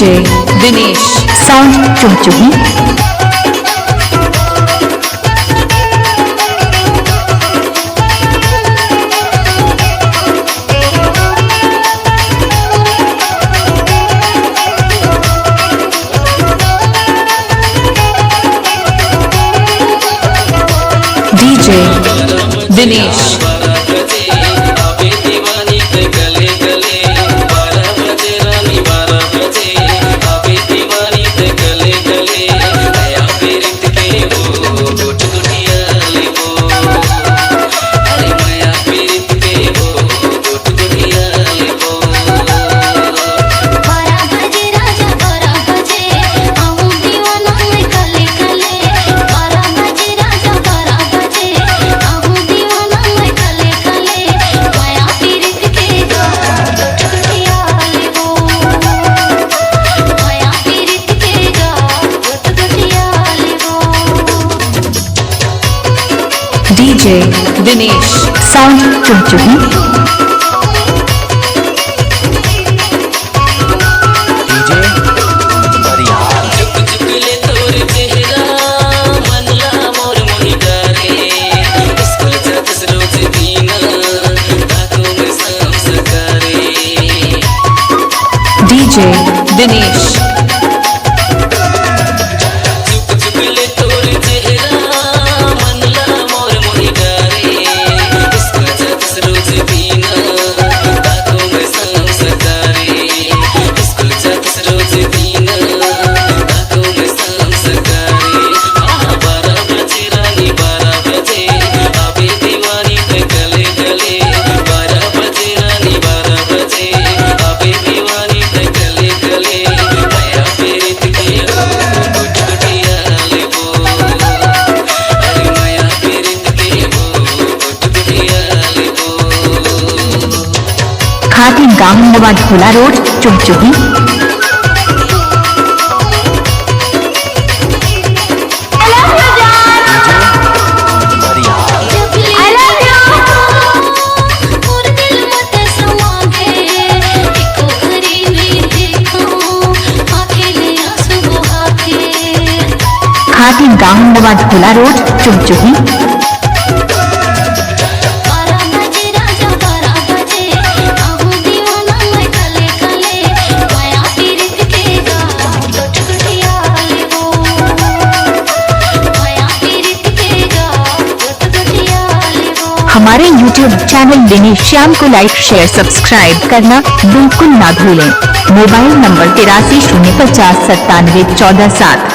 DJ Dinesh sound Chumchuhi. DJ Dinesh DJ Dinesh sound Chumchuhi. DJ Dinesh खाती गांव झोला रोड चुमचुही। खाती गांव झोला रोड चुमचुही। हमारे YouTube चैनल दिनेश श्याम को लाइक शेयर सब्सक्राइब करना बिल्कुल ना भूलें। Mobile number 83 050 97 14 7।